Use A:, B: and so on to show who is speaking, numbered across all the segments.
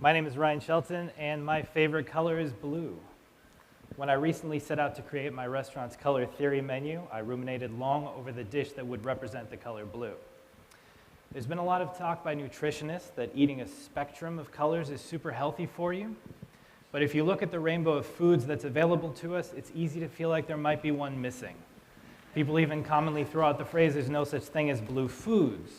A: My name is Ryan Shelton, and my favorite color is blue. When I recently set out to create my restaurant's color theory menu, I ruminated long over the dish that would represent the color blue. There's been a lot of talk by nutritionists that eating a spectrum of colors is super healthy for you. But if you look at the rainbow of foods that's available to us, it's easy to feel like there might be one missing. People even commonly throw out the phrase, there's no such thing as blue foods.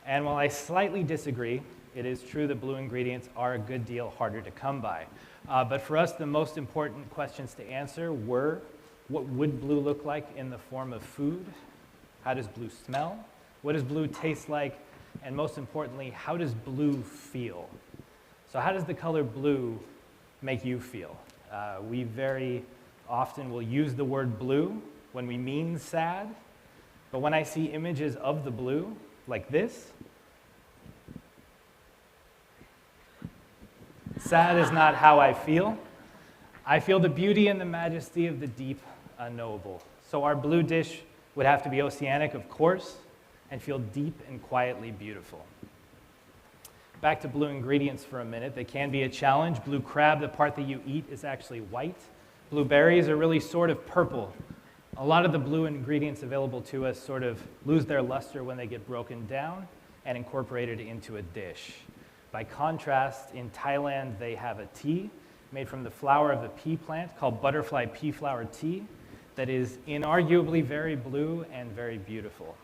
A: And while I slightly disagree, it is true that blue ingredients are a good deal harder to come by. But for us, the most important questions to answer were, what would blue look like in the form of food? How does blue smell? What does blue taste like? And most importantly, how does blue feel? So how does the color blue make you feel? We very often will use the word blue when we mean sad, but when I see images of the blue, like this, sad is not how I feel. I feel the beauty and the majesty of the deep unknowable. So our blue dish would have to be oceanic, of course, and feel deep and quietly beautiful. Back to blue ingredients for a minute. They can be a challenge. Blue crab, the part that you eat, is actually white. Blueberries are really sort of purple. A lot of the blue ingredients available to us sort of lose their luster when they get broken down and incorporated into a dish. By contrast, in Thailand, they have a tea made from the flower of the pea plant called butterfly pea flower tea that is inarguably very blue and very beautiful.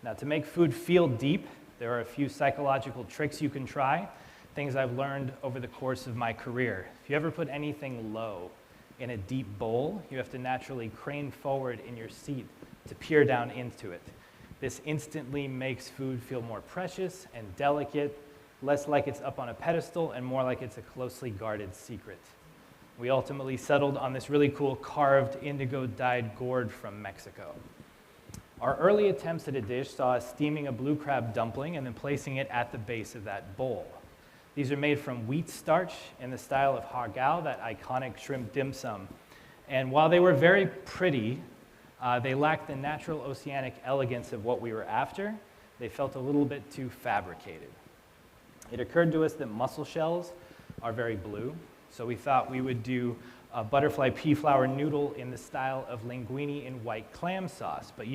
A: Now, to make food feel deep, there are a few psychological tricks you can try, things I've learned over the course of my career. If you ever put anything low in a deep bowl, you have to naturally crane forward in your seat to peer down into it. This instantly makes food feel more precious and delicate, less like it's up on a pedestal and more like it's a closely guarded secret. We ultimately settled on this really cool carved indigo-dyed gourd from Mexico. Our early attempts at a dish saw us steaming a blue crab dumpling and then placing it at the base of that bowl. These are made from wheat starch in the style of hagao, that iconic shrimp dim sum. And while they were very pretty, they lacked the natural oceanic elegance of what we were after. They felt a little bit too fabricated. It occurred to us that mussel shells are very blue, so we thought we would do a butterfly pea flower noodle in the style of linguine in white clam sauce, but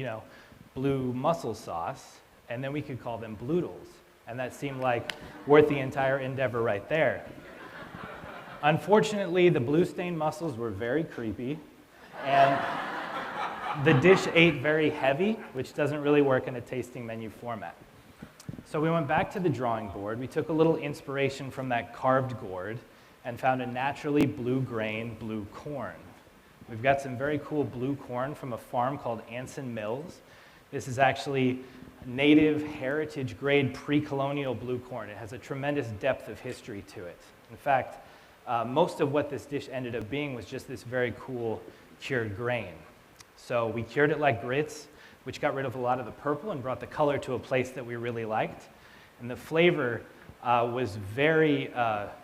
A: blue mussel sauce, and then we could call them bloodles. And that seemed like worth the entire endeavor right there. Unfortunately, the blue-stained mussels were very creepy, and the dish ate very heavy, which doesn't really work in a tasting menu format. So we went back to the drawing board. We took a little inspiration from that carved gourd and found a naturally blue-grain blue corn. We've got some very cool blue corn from a farm called Anson Mills. This is actually native heritage grade pre-colonial blue corn. It has a tremendous depth of history to it. In fact, most of what this dish ended up being was just this very cool cured grain. So we cured it like grits, which got rid of a lot of the purple and brought the color to a place that we really liked. And the flavor was very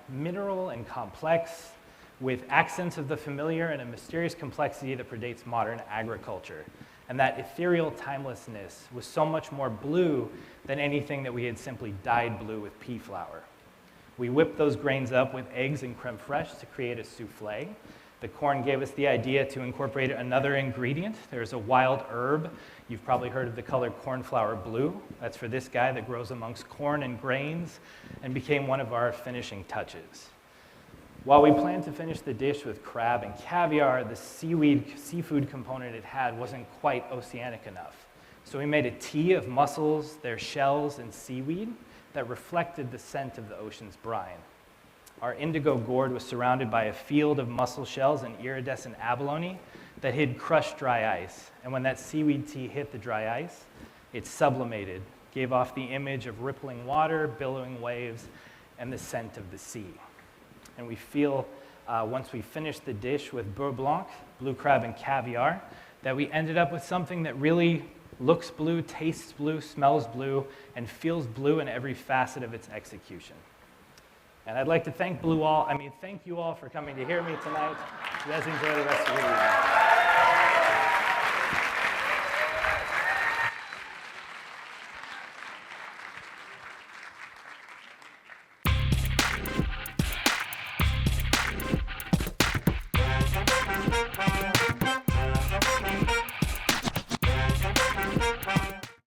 A: mineral and complex, with accents of the familiar and a mysterious complexity that predates modern agriculture. And that ethereal timelessness was so much more blue than anything that we had simply dyed blue with pea flour. We whipped those grains up with eggs and creme fraiche to create a souffle. The corn gave us the idea to incorporate another ingredient. There's a wild herb. You've probably heard of the color cornflower blue. That's for this guy that grows amongst corn and grains and became one of our finishing touches. While we planned to finish the dish with crab and caviar, the seafood component it had wasn't quite oceanic enough. So we made a tea of mussels, their shells, and seaweed that reflected the scent of the ocean's brine. Our indigo gourd was surrounded by a field of mussel shells and iridescent abalone that hid crushed dry ice. And when that seaweed tea hit the dry ice, it sublimated, gave off the image of rippling water, billowing waves, and the scent of the sea. And we feel, once we finished the dish with beurre blanc, blue crab and caviar, that we ended up with something that really looks blue, tastes blue, smells blue, and feels blue in every facet of its execution. And I'd like to thank you all for coming to hear me tonight. You guys enjoy the rest of your evening.